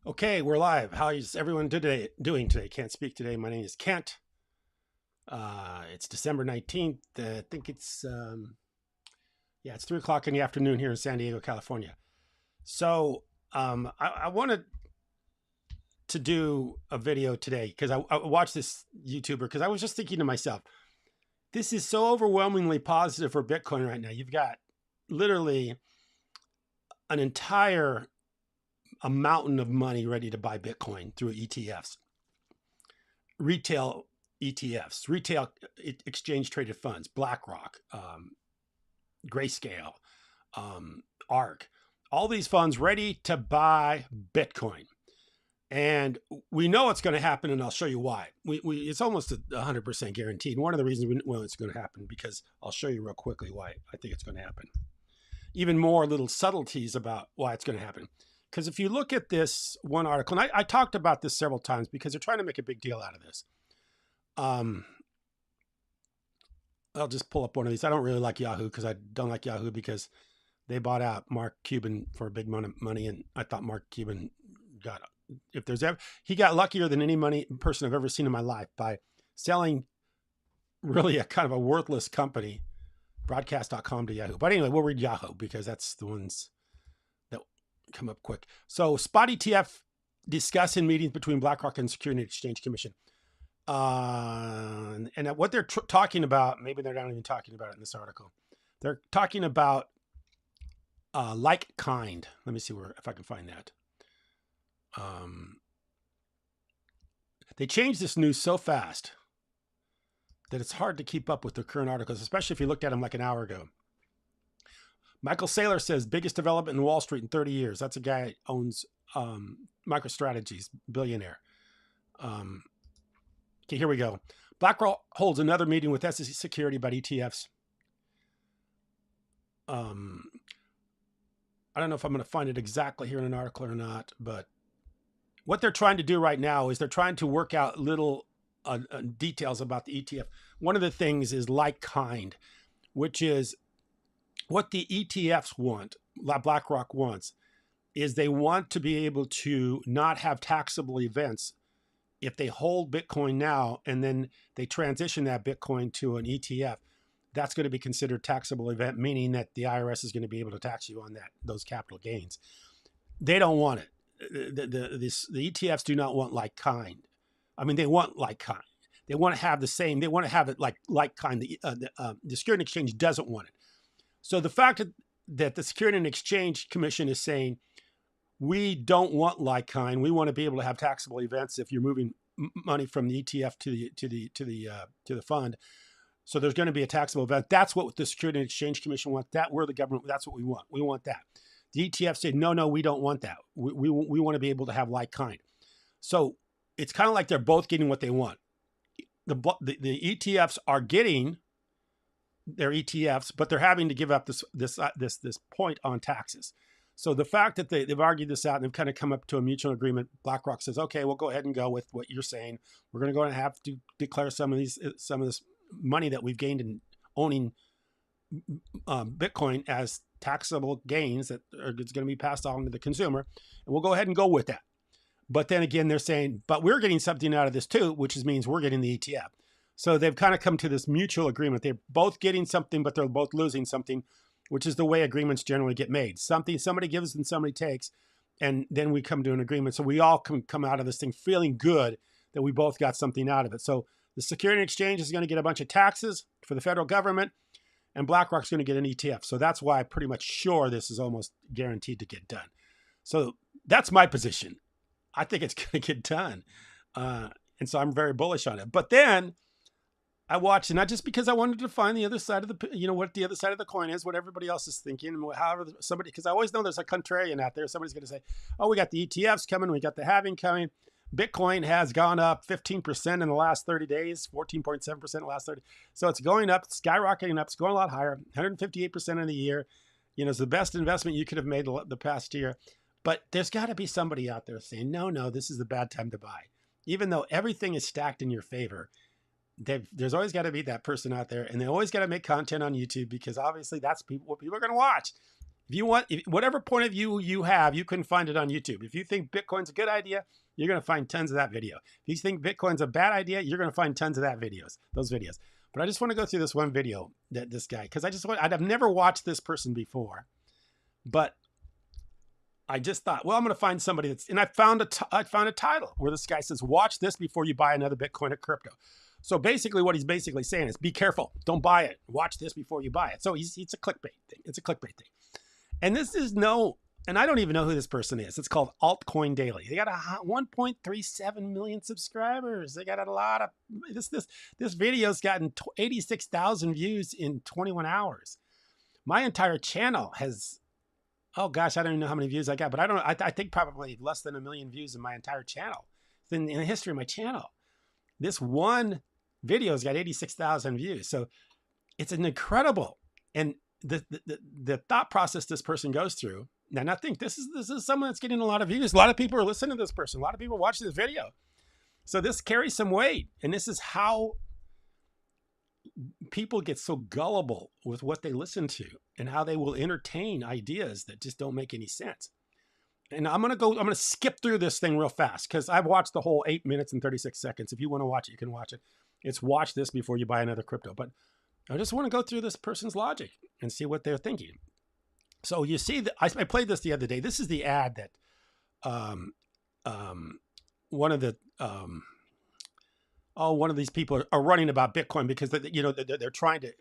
Okay, we're live. How is everyone doing today? Can't speak today. My name is Kent. It's December 19th. I think it's 3 o'clock in the afternoon here in San Diego, California. So I wanted to do a video today because I watched this YouTuber because I was just thinking to myself, this is so overwhelmingly positive for Bitcoin right now. You've got literally an entire a mountain of money ready to buy Bitcoin through ETFs, retail ETFs, retail exchange traded funds, BlackRock, Grayscale, ARK, all these funds ready to buy Bitcoin. And we know it's going to happen, and I'll show you why. It's almost 100% guaranteed. And one of the reasons we know it's going to happen, because I'll show you real quickly why I think it's going to happen. Even more little subtleties about why it's going to happen. Because if you look at this one article, and I talked about this several times because they're trying to make a big deal out of this. I'll just pull up one of these. I don't really like Yahoo because I don't like Yahoo because they bought out Mark Cuban for a big amount of money. And I thought Mark Cuban he got luckier than any person I've ever seen in my life by selling really a kind of a worthless company, broadcast.com, to Yahoo. But anyway, we'll read Yahoo because that's the ones come up quick. So spot ETF discussed in meetings between BlackRock and Securities and Exchange Commission. And what they're talking about, maybe they're not even talking about it in this article. They're talking about like kind. Let me see if I can find that. They changed this news so fast that it's hard to keep up with the current articles, especially if you looked at them like an hour ago. Michael Saylor says biggest development in Wall Street in 30 years. That's a guy that owns MicroStrategies, billionaire. Okay, here we go. BlackRock holds another meeting with SEC Security about ETFs. I don't know if I'm going to find it exactly here in an article or not, but what they're trying to do right now is they're trying to work out little details about the ETF. One of the things is like kind, which is what the ETFs want, BlackRock wants, is they want to be able to not have taxable events if they hold Bitcoin now and then they transition that Bitcoin to an ETF. That's going to be considered taxable event, meaning that the IRS is going to be able to tax you on those capital gains. They don't want it. The ETFs do not want like kind. I mean, they want like kind. They want to have the same. They want to have it like kind. The Securities and Exchange doesn't want it. So the fact that the Securities and Exchange Commission is saying, we don't want like kind, we want to be able to have taxable events if you're moving money from the ETF to the fund. So there's going to be a taxable event. That's what the Securities and Exchange Commission wants. We're the government. That's what we want. We want that. The ETF say, no, we don't want that. We want to be able to have like kind. So it's kind of like they're both getting what they want. The ETFs are getting their ETFs, but they're having to give up this point on taxes. So the fact that they've argued this out and they've kind of come up to a mutual agreement, BlackRock says, okay, we'll go ahead and go with what you're saying. We're going to go and have to declare some of this money that we've gained in owning Bitcoin as taxable gains that it's going to be passed on to the consumer, and we'll go ahead and go with that. But then again, they're saying, but we're getting something out of this too, which means we're getting the ETF. So they've kind of come to this mutual agreement. They're both getting something, but they're both losing something, which is the way agreements generally get made. Somebody gives and somebody takes, and then we come to an agreement. So we all can come out of this thing feeling good that we both got something out of it. So the Securities and Exchange is going to get a bunch of taxes for the federal government, and BlackRock's going to get an ETF. So that's why I'm pretty much sure this is almost guaranteed to get done. So that's my position. I think it's going to get done. And so I'm very bullish on it. But then I watched, and not just because I wanted to find the other side of what the other side of the coin is, what everybody else is thinking, however because I always know there's a contrarian out there. Somebody's going to say, oh, we got the ETFs coming, we got the halving coming. Bitcoin has gone up 15% in the last 30 days, 14.7% in the last 30. So it's going up, skyrocketing up. It's going a lot higher, 158% in the year. It's the best investment you could have made the past year. But there's got to be somebody out there saying, no, this is the bad time to buy. Even though everything is stacked in your favor, there's always got to be that person out there, and they always got to make content on YouTube because obviously that's what people are going to watch. If you want, whatever point of view you have, you can find it on YouTube. If you think Bitcoin's a good idea, you're going to find tons of that video. If you think Bitcoin's a bad idea, you're going to find tons of those videos. But I just want to go through this one video that this guy, because I've never watched this person before, but I just thought, well, I'm going to find somebody and I found a title where this guy says, watch this before you buy another Bitcoin or crypto. So basically what he's basically saying is be careful. Don't buy it. Watch this before you buy it. So it's a clickbait thing. It's a clickbait thing. And this is and I don't even know who this person is. It's called Altcoin Daily. They got 1.37 million subscribers. They got a lot of, this video's gotten 86,000 views in 21 hours. My entire channel has, oh gosh, I don't even know how many views I got, but I think probably less than 1 million views in my entire channel. In the history of my channel. This one video's got 86,000 views. So it's an incredible, and the thought process this person goes through. Now, I think this is someone that's getting a lot of views. A lot of people are listening to this person. A lot of people watch this video. So this carries some weight. And this is how people get so gullible with what they listen to and how they will entertain ideas that just don't make any sense. And I'm going to skip through this thing real fast because I've watched the whole 8 minutes and 36 seconds. If you want to watch it, you can watch it. It's watch this before you buy another crypto. But I just want to go through this person's logic and see what they're thinking. So you see that I played this the other day. This is the ad that one of these people are running about Bitcoin because they're trying to,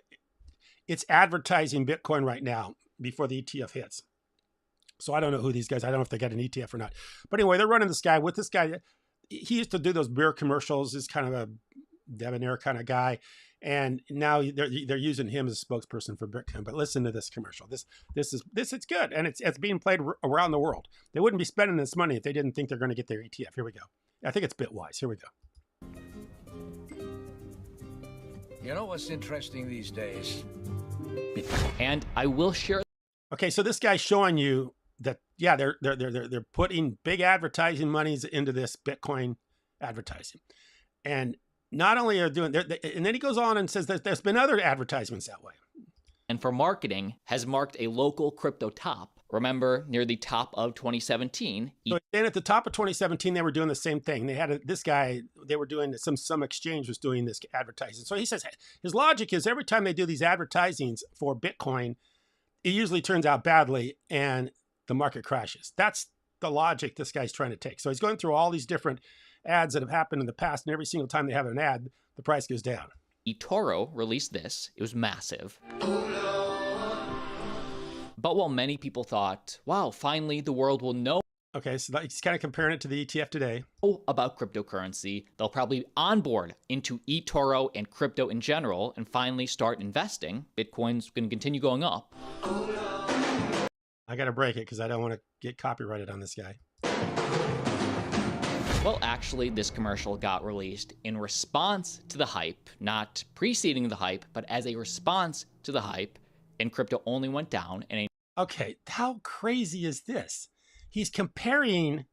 it's advertising Bitcoin right now before the ETF hits. So I don't know who these guys, I don't know if they got an ETF or not. But anyway, they're running this guy. He used to do those beer commercials. He's kind of a debonair kind of guy. And now they're using him as a spokesperson for Bitcoin. But listen to this commercial. This it's good. And it's being played around the world. They wouldn't be spending this money if they didn't think they're going to get their ETF. Here we go. I think it's Bitwise. Here we go. You know what's interesting these days? And I will share. Okay, so this guy's showing you that, yeah, they're putting big advertising monies into this Bitcoin advertising. And not only are doing, and then he goes on and says that there's been other advertisements that way. And for marketing has marked a local crypto top. Remember, near the top of 2017. So then at the top of 2017, they were doing the same thing. They had this guy, they were doing some exchange was doing this advertising. So he says his logic is every time they do these advertisings for Bitcoin, it usually turns out badly and the market crashes. That's the logic this guy's trying to take. So he's going through all these different ads that have happened in the past, and every single time they have an ad, the price goes down. eToro released this. It was massive. But while many people thought, wow, finally the world will know. Okay, so he's kind of comparing it to the ETF today. About cryptocurrency, they'll probably onboard into eToro and crypto in general and finally start investing. Bitcoin's going to continue going up. I got to break it because I don't want to get copyrighted on this guy. Well, actually, this commercial got released in response to the hype, not preceding the hype, but as a response to the hype, and crypto only went down. Okay, how crazy is this? He's comparing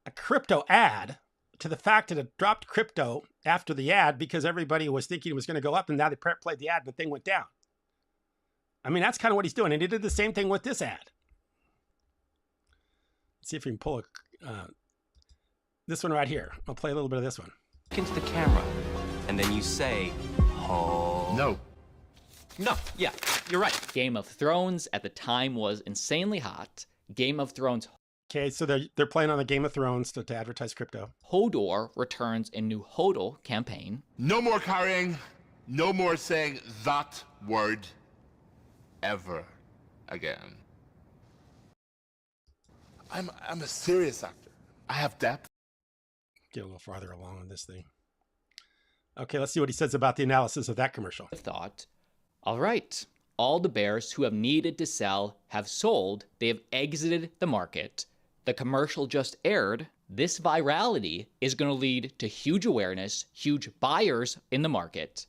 a crypto ad to the fact that it dropped crypto after the ad because everybody was thinking it was going to go up, and now they played the ad and the thing went down. I mean, that's kind of what he's doing. And he did the same thing with this ad. Let's see if we can pull this one right here. I'll play a little bit of this one. Look into the camera, and then you say, oh. No, yeah, you're right. Game of Thrones at the time was insanely hot. Game of Thrones. Okay, so they're playing on the Game of Thrones to advertise crypto. Hodor returns a new HODL campaign. No more carrying, no more saying that word ever again. I'm a serious actor. I have depth. Get a little farther along on this thing. Okay, let's see what he says about the analysis of that commercial. Thought, all right, all the bears who have needed to sell have sold. They have exited the market. The commercial just aired. This virality is going to lead to huge awareness, huge buyers in the market.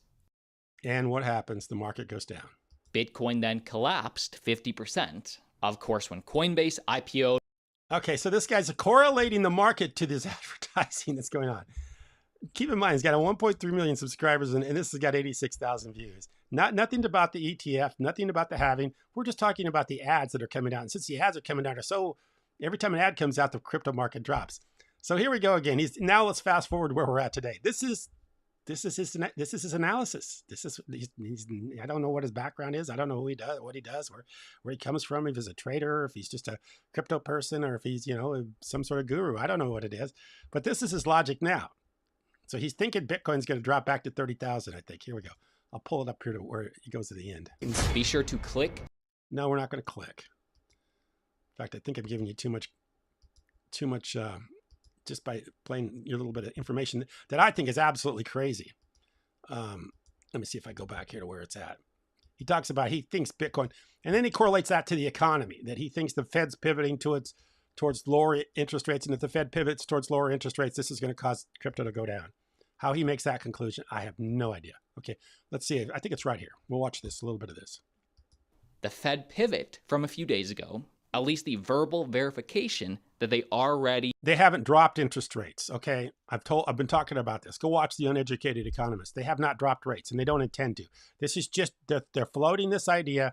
And what happens? The market goes down. Bitcoin then collapsed 50%. Of course, when Coinbase IPO'd. Okay, so this guy's correlating the market to this advertising that's going on. Keep in mind, he's got a 1.3 million subscribers, and this has got 86,000 views. Nothing about the ETF, nothing about the halving. We're just talking about the ads that are coming out. And since the ads are coming out, every time an ad comes out, the crypto market drops. So here we go again. Now let's fast forward where we're at today. This is his analysis. I don't know what his background is. I don't know who he does, what he does, where he comes from, if he's a trader, if he's just a crypto person, or if he's, some sort of guru. I don't know what it is, but this is his logic now. So he's thinking Bitcoin's going to drop back to 30,000, I think. Here we go. I'll pull it up here to where he goes to the end. Be sure to click. No, we're not going to click. In fact, I think I'm giving you too much just by playing your little bit of information that I think is absolutely crazy. Let me see if I go back here to where it's at. He talks about, he thinks Bitcoin, and then he correlates that to the economy, that he thinks the Fed's pivoting towards lower interest rates. And if the Fed pivots towards lower interest rates, this is going to cause crypto to go down. How he makes that conclusion, I have no idea. Okay, let's see. I think it's right here. We'll watch this, a little bit of this. The Fed pivot from a few days ago, at least the verbal verification that they haven't dropped interest rates. Okay, I've been talking about this. Go watch The Uneducated Economist. They have not dropped rates, and they don't intend to. This is just they're floating this idea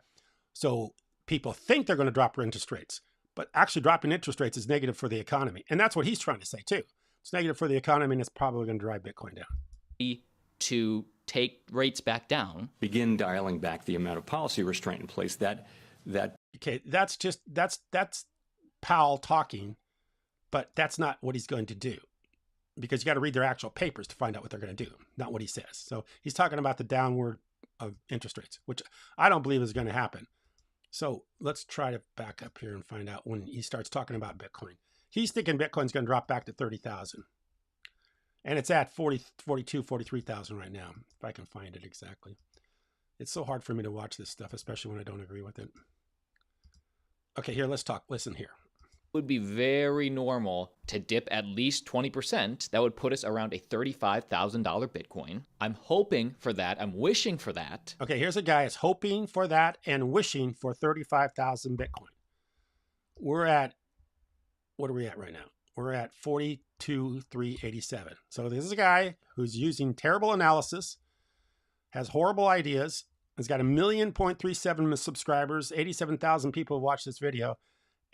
so people think they're going to drop interest rates, but actually dropping interest rates is negative for the economy, and that's what he's trying to say too. It's negative for the economy, and it's probably going to drive Bitcoin down. To take rates back down, begin dialing back the amount of policy restraint in place that. Okay, that's Powell talking, but that's not what he's going to do, because you got to read their actual papers to find out what they're going to do, not what he says. So he's talking about the downward of interest rates, which I don't believe is going to happen. So let's try to back up here and find out when he starts talking about Bitcoin. He's thinking Bitcoin's going to drop back to 30,000. And it's at 43,000 right now, if I can find it exactly. It's so hard for me to watch this stuff, especially when I don't agree with it. Okay, here, let's talk. Listen here. It would be very normal to dip at least 20%. That would put us around a $35,000 Bitcoin. I'm hoping for that. I'm wishing for that. Okay, here's a guy that's hoping for that and wishing for 35,000 Bitcoin. We're at, what are we at right now? We're at 42,387. So this is a guy who's using terrible analysis, has horrible ideas, has got 1,000,037 subscribers, 87,000 people have watched this video,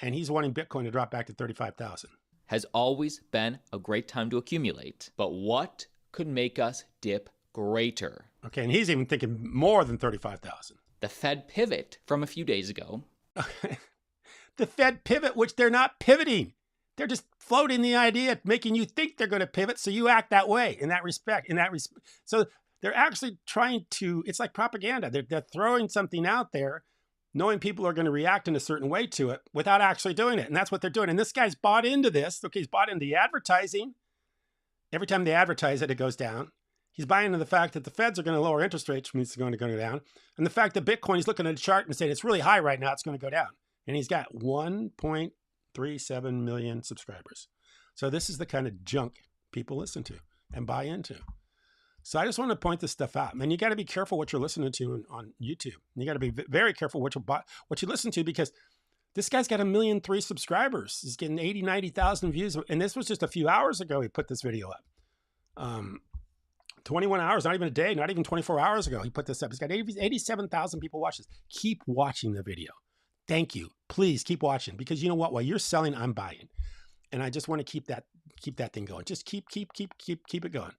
and he's wanting Bitcoin to drop back to 35,000. Has always been a great time to accumulate. But what could make us dip greater? Okay, and he's even thinking more than 35,000. The Fed pivot from a few days ago. The Fed pivot, which they're not pivoting. They're just floating the idea, making you think they're going to pivot, so you act that way in that respect. So they're actually trying to, it's like propaganda. They're throwing something out there, knowing people are going to react in a certain way to it without actually doing it. And that's what they're doing. And this guy's bought into this. Okay, he's bought into the advertising. Every time they advertise it, it goes down. He's buying into the fact that the Feds are going to lower interest rates, which means it's going to go down. And the fact that Bitcoin, he's looking at a chart and saying it's really high right now, it's going to go down. And he's got 1.37 million subscribers. So this is the kind of junk people listen to and buy into. So I just want to point this stuff out. Man, you got to be careful what you're listening to on YouTube. You got to be very careful what you listen to, because this guy's got 1,000,003 subscribers. He's getting 80, 90,000 views. And this was just a few hours ago he put this video up. 21 hours, not even a day, not even 24 hours ago he put this up. He's got 87,000 people watch this. Keep watching the video. Thank you. Please keep watching, because you know what? While you're selling, I'm buying. And I just want to keep that thing going. Just keep it going.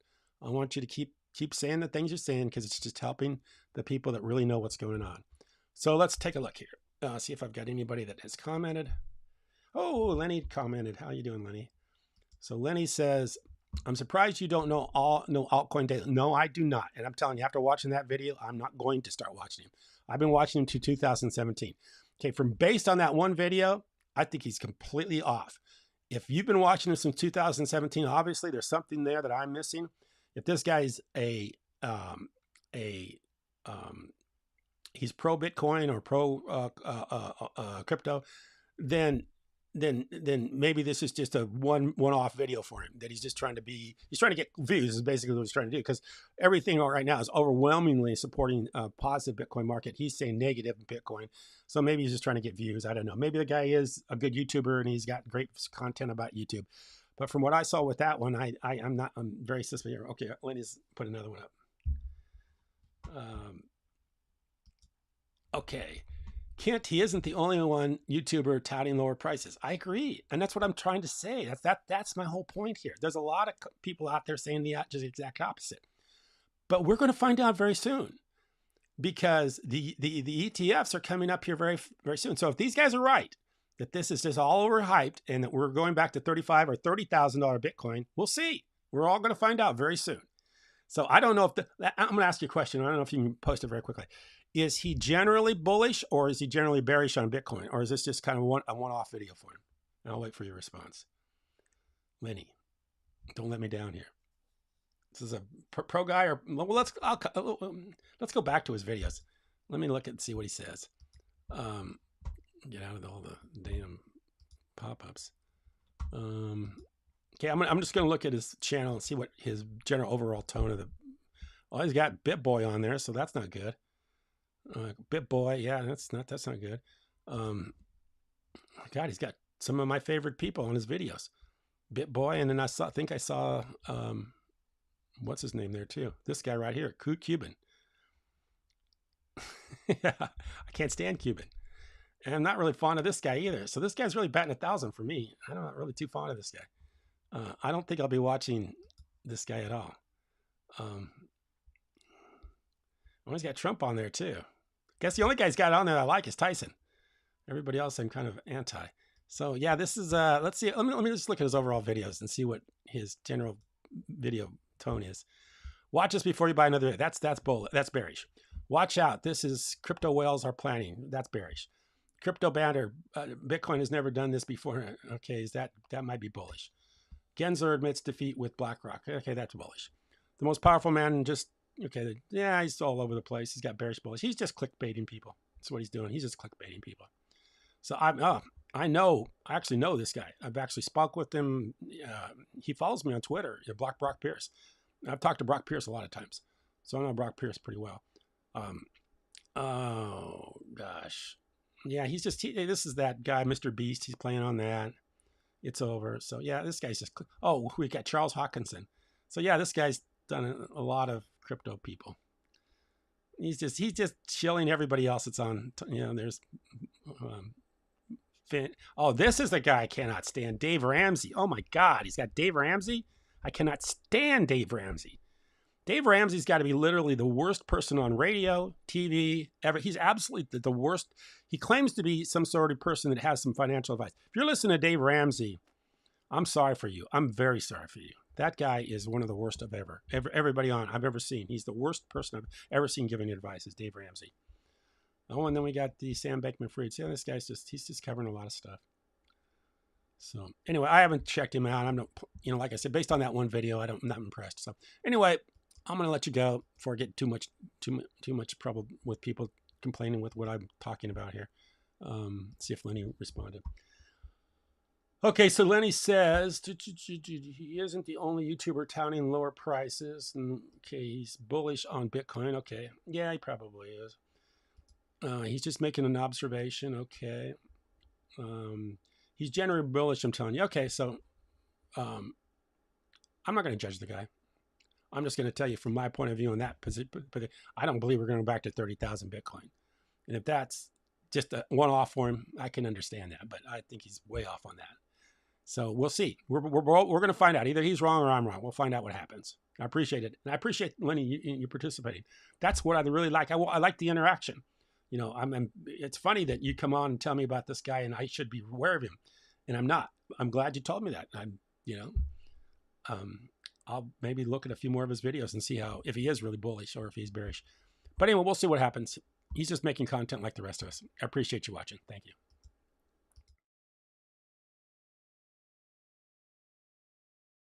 I want you to keep saying the things you're saying, because it's just helping the people that really know what's going on. So let's take a look here. See if I've got anybody that has commented. Oh, Lenny commented. How you doing, Lenny? So Lenny says, I'm surprised you don't know altcoin daily. No, I do not. And I'm telling you, after watching that video, I'm not going to start watching him. I've been watching him to 2017. Okay, based on that one video, I think he's completely off. If you've been watching him since 2017, obviously there's something there that I'm missing. If this guy's he's pro Bitcoin or pro crypto, then maybe this is just a one-off video for him, that he's just trying to get views is basically what he's trying to do, because everything right now is overwhelmingly supporting a positive Bitcoin market. He's saying negative Bitcoin. So maybe he's just trying to get views. I don't know. Maybe the guy is a good YouTuber and he's got great content about YouTube. But from what I saw with that one, I'm very suspicious. Okay, Lenny's put another one up. Okay. Kent, he isn't the only one YouTuber touting lower prices. I agree. And that's what I'm trying to say. That's my whole point here. There's a lot of people out there saying the just exact opposite. But we're going to find out very soon, because the ETFs are coming up here very, very soon. So if these guys are right, that this is just all overhyped and that we're going back to $35,000 or $30,000 Bitcoin, we'll see. We're all going to find out very soon. So I don't know if I'm going to ask you a question. I don't know if you can post it very quickly. Is he generally bullish, or is he generally bearish on Bitcoin? Or is this just kind of a one-off video for him? And I'll wait for your response. Lenny, don't let me down here. This is a pro guy, or well, let's go back to his videos. Let me look and see what he says. Get out of all the damn pop-ups. Okay, I'm just going to look at his channel and see what his general overall tone of the. Well, he's got BitBoy on there, so that's not good. BitBoy, yeah, that's not good. God, he's got some of my favorite people on his videos. BitBoy, and then I think I saw what's his name there too? This guy right here, Cuban. Yeah, I can't stand Cuban. And I'm not really fond of this guy either. So this guy's really batting 1,000 for me. I'm not really too fond of this guy. I don't think I'll be watching this guy at all. He's got Trump on there too. Guess the only guy's got on there I like is Tyson. Everybody else I'm kind of anti. So yeah, this is let's see. Let me just look at his overall videos and see what his general video tone is. Watch this before you buy another. That's bearish. Watch out. This is crypto whales are planning. That's bearish. Crypto banner. Bitcoin has never done this before. Okay, that might be bullish. Gensler admits defeat with BlackRock. Okay, that's bullish. The most powerful man just. Okay, yeah, he's all over the place. He's got bearish bullish. He's just clickbaiting people. That's what he's doing. He's just clickbaiting people. So I actually know this guy. I've actually spoke with him. He follows me on Twitter. Brock Pierce. I've talked to Brock Pierce a lot of times, so I know Brock Pierce pretty well. Oh gosh, yeah, this is that guy, Mr. Beast. He's playing on that. It's over. So yeah, this guy's just. Oh, we got Charles Hawkinson. So yeah, this guy's done a lot of crypto people. He's just chilling everybody else that's on. There's this is the guy I cannot stand, Dave Ramsey. Oh my God, he's got Dave Ramsey. I cannot stand Dave Ramsey. Dave Ramsey's got to be literally the worst person on radio, TV ever. He's absolutely the worst. He claims to be some sort of person that has some financial advice. If you're listening to Dave Ramsey, I'm sorry for you. I'm very sorry for you. That guy is one of the worst I've everybody on I've ever seen. He's the worst person I've ever seen giving advice is Dave Ramsey. Oh, and then we got the Sam Bankman-Fried. See, this guy's he's just covering a lot of stuff. So anyway, I haven't checked him out. I'm not, like I said, based on that one video, I'm not impressed. So anyway, I'm going to let you go before I get too much trouble with people complaining with what I'm talking about here. See if Lenny responded. Okay, so Lenny says he isn't the only YouTuber touting lower prices. And, okay, he's bullish on Bitcoin. Okay, yeah, he probably is. He's just making an observation. Okay. He's generally bullish, I'm telling you. Okay, so I'm not going to judge the guy. I'm just going to tell you from my point of view on that position. But I don't believe we're going back to 30,000 Bitcoin. And if that's just a one-off for him, I can understand that. But I think he's way off on that. So we'll see. We're going to find out. Either he's wrong or I'm wrong. We'll find out what happens. I appreciate it. And I appreciate, Lenny, you participating. That's what I really like. I like the interaction. It's funny that you come on and tell me about this guy and I should be aware of him. And I'm not. I'm glad you told me that. I'll maybe look at a few more of his videos and see if he is really bullish or if he's bearish. But anyway, we'll see what happens. He's just making content like the rest of us. I appreciate you watching. Thank you.